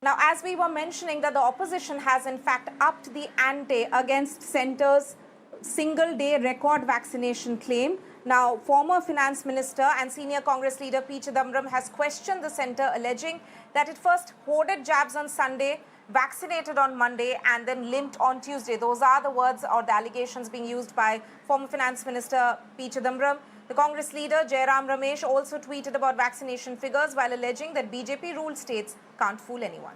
Now, as we were mentioning, that the opposition has in fact upped the ante against centre's single-day record vaccination claim. Now, former finance minister and senior Congress leader P. Chidambaram has questioned the centre, alleging that it first hoarded jabs on Sunday, vaccinated on Monday, and then limped on Tuesday. Those are the words or the allegations being used by former finance minister P. Chidambaram. The Congress leader Jairam Ramesh also tweeted about vaccination figures while alleging that BJP-ruled states can't fool anyone.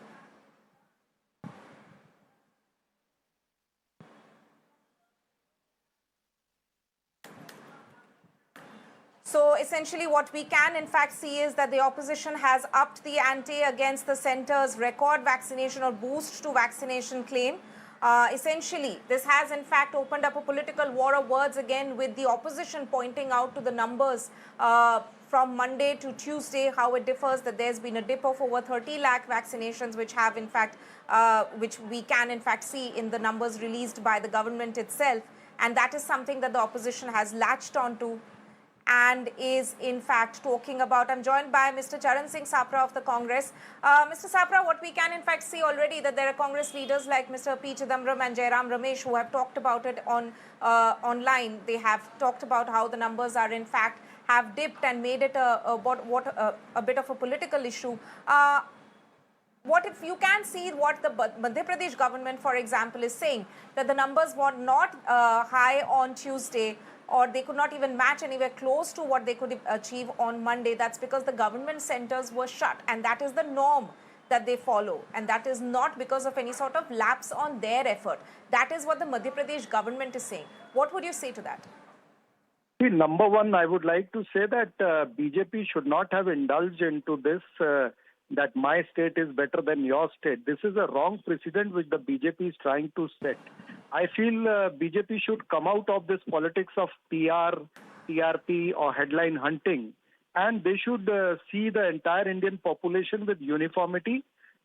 So essentially what we can in fact see is that the opposition has upped the ante against the centre's record vaccination or boost to vaccination claim. Essentially, this has in fact opened up a political war of words again, with the opposition pointing out to the numbers from Monday to Tuesday, how it differs, that there's been a dip of over 30 lakh vaccinations, which have in fact, which we can in fact see in the numbers released by the government itself. And that is something that the opposition has latched onto and is in fact talking about. I'm joined by Mr. Charan Singh Sapra of the Congress. Mr. Sapra, what we can in fact see already, that there are Congress leaders like Mr. P. Chidambaram and Jairam Ramesh who have talked about it on online. They have talked about how the numbers are in fact have dipped and made it a bit of a political issue. What if you can see what the Madhya Pradesh government, for example, is saying, that the numbers were not high on Tuesday, or they could not even match anywhere close to what they could achieve on Monday. That's because the government centers were shut, and that is the norm that they follow, and that is not because of any sort of lapse on their effort. That is what the Madhya Pradesh government is saying. What would you say to that? See, number one, I would like to say that BJP should not have indulged into this, that my state is better than your state. This is a wrong precedent which the BJP is trying to set. I feel BJP should come out of this politics of PR, TRP or headline hunting, and they should see the entire Indian population with uniformity.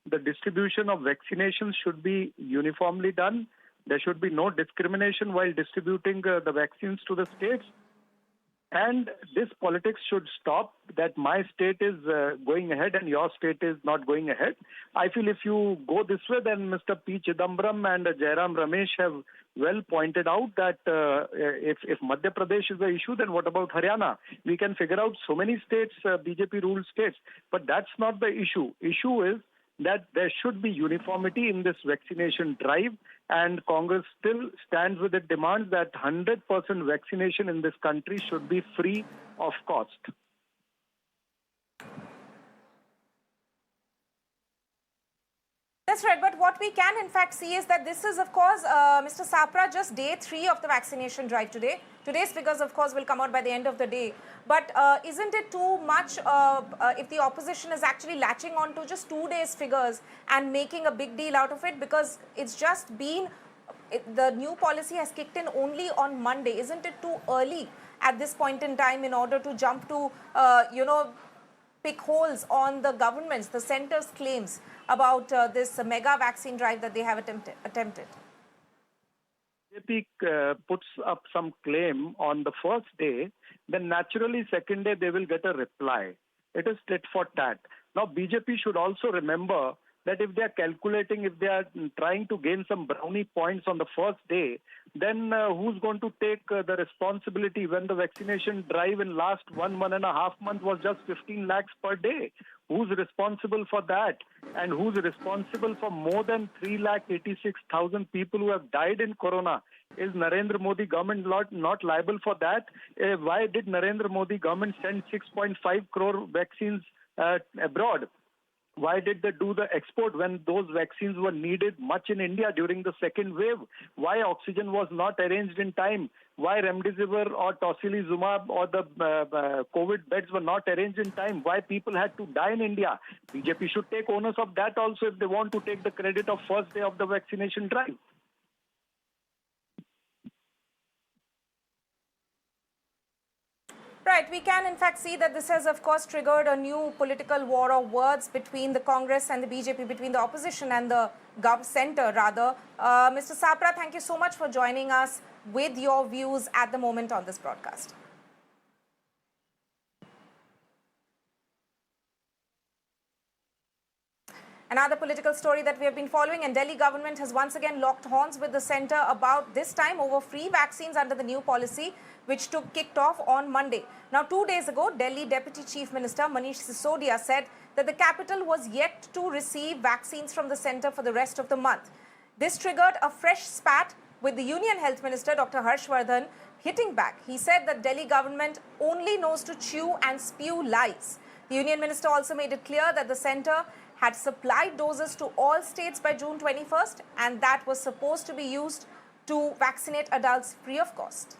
The distribution of vaccinations should be uniformly done. There should be no discrimination while distributing the vaccines to the states. And this politics should stop, that my state is going ahead and your state is not going ahead. I feel if you go this way, then Mr. P. Chidambaram and Jairam Ramesh have well pointed out that if Madhya Pradesh is the issue, then what about Haryana? We can figure out so many states, BJP-ruled states. But that's not the issue. Issue is that there should be uniformity in this vaccination drive, and Congress still stands with the demand that 100% vaccination in this country should be free of cost. That's right, but what we can in fact see is that this is, of course, Mr. Sapra, just day 3 of the vaccination drive today. Today's figures, of course, will come out by the end of the day. But isn't it too much if the opposition is actually latching on to just 2 days' figures and making a big deal out of it? Because it's just been, the new policy has kicked in only on Monday. Isn't it too early at this point in time in order to jump to, pick holes on the government's, the centre's claims about this mega vaccine drive that they have attempted? BJP puts up some claim on the first day, then naturally second day they will get a reply. It is tit for tat. Now BJP should also remember that if they are calculating, if they are trying to gain some brownie points on the first day, then who's going to take the responsibility when the vaccination drive in last 1.5 months was just 15 lakhs per day? Who's responsible for that? And who's responsible for more than 3,86,000 people who have died in corona? Is Narendra Modi government not liable for that? Why did Narendra Modi government send 6.5 crore vaccines abroad? Why did they do the export when those vaccines were needed much in India during the second wave? Why oxygen was not arranged in time? Why Remdesivir or Tocilizumab or the COVID beds were not arranged in time? Why people had to die in India? BJP should take onus of that also if they want to take the credit of first day of the vaccination drive. Right, we can in fact see that this has of course triggered a new political war of words between the Congress and the BJP, between the opposition and the centre rather. Mr. Sapra, thank you so much for joining us with your views at the moment on this broadcast. Another political story that we have been following, and Delhi government has once again locked horns with the centre about this time over free vaccines under the new policy, which kicked off on Monday. Now, 2 days ago, Delhi Deputy Chief Minister Manish Sisodia said that the capital was yet to receive vaccines from the centre for the rest of the month. This triggered a fresh spat with the Union Health Minister Dr. Harshvardhan hitting back. He said that Delhi government only knows to chew and spew lies. The Union Minister also made it clear that the centre had supplied doses to all states by June 21st, and that was supposed to be used to vaccinate adults free of cost.